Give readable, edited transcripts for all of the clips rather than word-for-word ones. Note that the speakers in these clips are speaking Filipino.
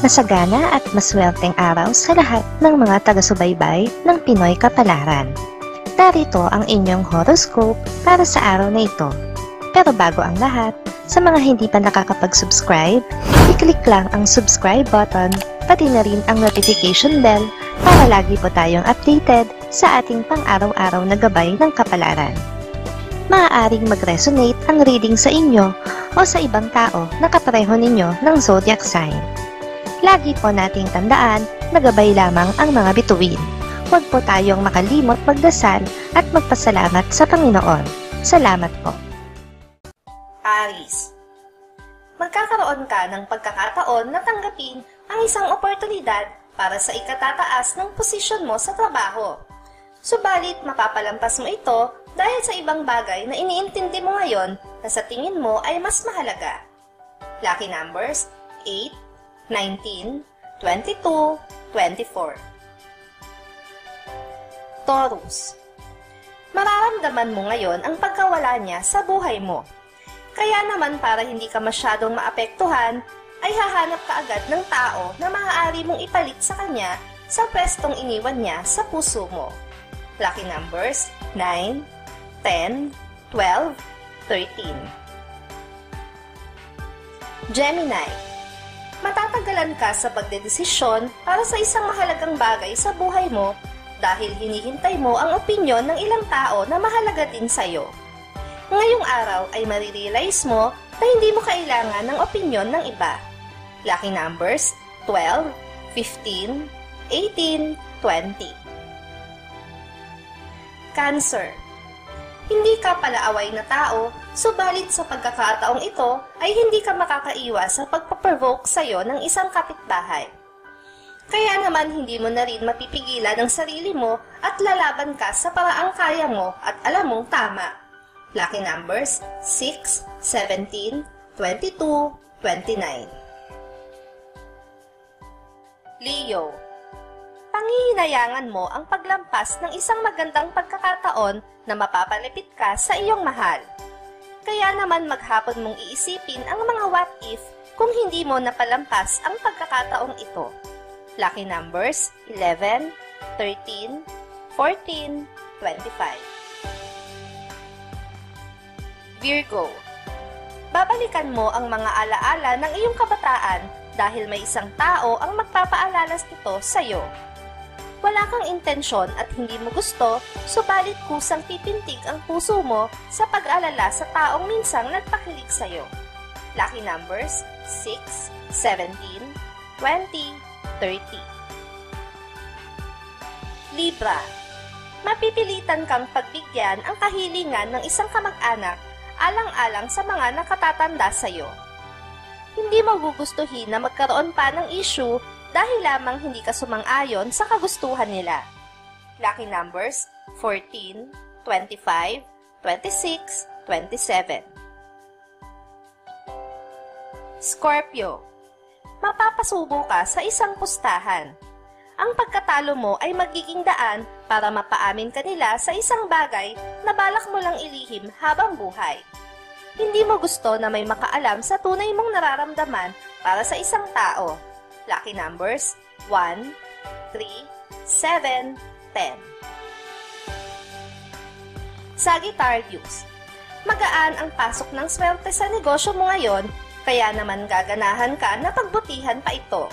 Masagana at maswerteng araw sa lahat ng mga taga-subaybay ng Pinoy Kapalaran. Narito ang inyong horoscope para sa araw na ito. Pero bago ang lahat, sa mga hindi pa nakakapag-subscribe, i-click lang ang subscribe button, pati na rin ang notification bell para lagi po tayong updated sa ating pang-araw-araw na gabay ng kapalaran. Maaaring mag-resonate ang reading sa inyo o sa ibang tao na kapareho ninyo ng zodiac sign. Lagi po nating tandaan na gabay lamang ang mga bituin. Huwag po tayong makalimot magdasal at magpasalamat sa Panginoon. Salamat po. Aries, magkakaroon ka ng pagkakataon na tanggapin ang isang oportunidad para sa ikatataas ng posisyon mo sa trabaho. Subalit mapapalampas mo ito dahil sa ibang bagay na iniintindi mo ngayon na sa tingin mo ay mas mahalaga. Lucky numbers 8, 19, 22, 24. Taurus, mararamdaman mo ngayon ang pagkawala niya sa buhay mo. Kaya naman para hindi ka masyadong maapektuhan, ay hahanap ka agad ng tao na maaari mong ipalit sa kanya sa pwestong iniwan niya sa puso mo. Lucky numbers 9, 10, 12, 13. Gemini, matatagalan ka sa pagdedesisyon para sa isang mahalagang bagay sa buhay mo dahil hinihintay mo ang opinyon ng ilang tao na mahalaga din sa'yo. Ngayong araw ay marirealize mo na hindi mo kailangan ng opinyon ng iba. Lucky numbers 12, 15, 18, 20. Cancer, hindi ka palaaway na tao, subalit sa pagkakataong ito ay hindi ka makakaiwas sa pagpaprovoke sa'yo ng isang kapitbahay. Kaya naman hindi mo na rin mapipigilan ang sarili mo at lalaban ka sa paraang kaya mo at alam mong tama. Lucky numbers 6, 17, 22, 29. Leo, pangihinayangan mo ang paglampas ng isang magandang pagkakataon na mapapalapit ka sa iyong mahal. Kaya naman maghapon mong iisipin ang mga what if kung hindi mo napalampas ang pagkakataong ito. Lucky numbers 11, 13, 14, 25. Virgo, babalikan mo ang mga alaala ng iyong kabataan dahil may isang tao ang magpapaalalas nito sa'yo. Wala kang intensyon at hindi mo gusto, subalit kusang pipintig ang puso mo sa pag-alala sa taong minsang nagpakilig sa'yo. Lucky numbers 6, 17, 20, 30. Libra, mapipilitan kang pagbigyan ang kahilingan ng isang kamag-anak alang-alang sa mga nakatatanda sa'yo. Hindi mo gugustuhin na magkaroon pa ng issue dahil lamang hindi ka sumang-ayon sa kagustuhan nila. Lucky numbers 14, 25, 26, 27. Scorpio, mapapasubo ka sa isang pustahan. Ang pagkatalo mo ay magiging daan para mapaamin ka nila sa isang bagay na balak mo lang ilihim habang buhay. Hindi mo gusto na may makaalam sa tunay mong nararamdaman para sa isang tao. Lucky numbers 1, 3, 7, 10. Sagittarius, magaan ang pasok ng swerte sa negosyo mo ngayon, kaya naman gaganahan ka na pagbutihan pa ito.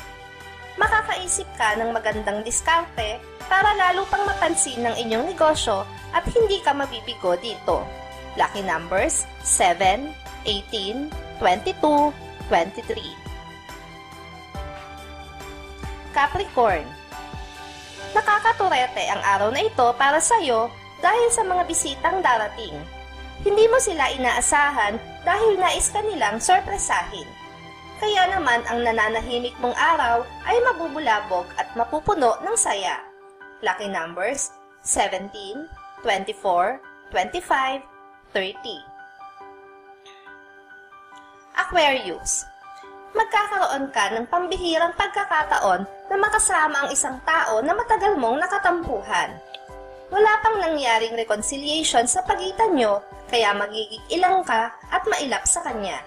Makakaisip ka ng magandang diskarte para lalo pang mapansin ng inyong negosyo at hindi ka mabibigo dito. Lucky numbers 7, 18, 22, 23. Capricorn, nakakaturete ang araw na ito para sa iyo dahil sa mga bisitang darating. Hindi mo sila inaasahan dahil nais ka nilang sorpresahin. Kaya naman ang nananahimik mong araw ay mabubulabog at mapupuno ng saya. Lucky numbers 17, 24, 25, 30. Aquarius, magkakaroon ka ng pambihirang pagkakataon na makasama ang isang tao na matagal mong nakatampuhan. Wala pang nangyaring reconciliation sa pagitan nyo, kaya magiging ilang ka at mailap sa kanya.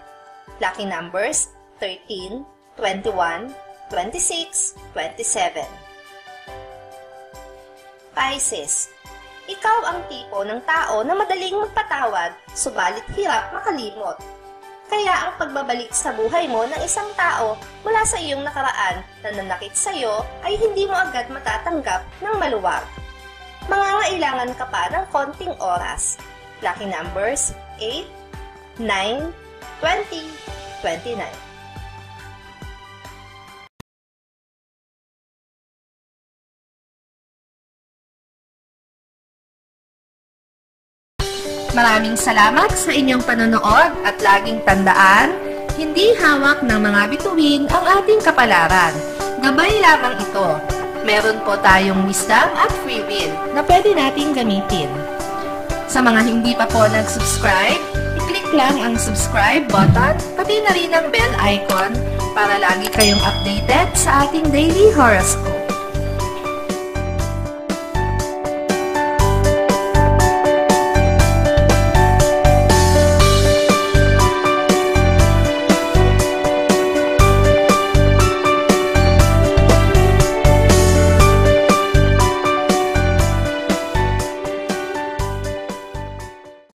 Lucky numbers 13, 21, 26, 27. Pisces, ikaw ang tipo ng tao na madaling magpatawad, subalit hirap makalimot. Kaya ang pagbabalik sa buhay mo ng isang tao mula sa iyong nakaraan na nanakit sa iyo ay hindi mo agad matatanggap ng maluwag. Mangangailangan ka pa ng konting oras. Lucky numbers 8, 9, 20, 29. Maraming salamat sa inyong panonood at laging tandaan, hindi hawak ng mga bituin ang ating kapalaran. Gabay lamang ito. Meron po tayong wisdom at free will na pwede nating gamitin. Sa mga hindi pa po nag-subscribe, i-click lang ang subscribe button, pati na rin ang bell icon para lagi kayong updated sa ating daily horoscope.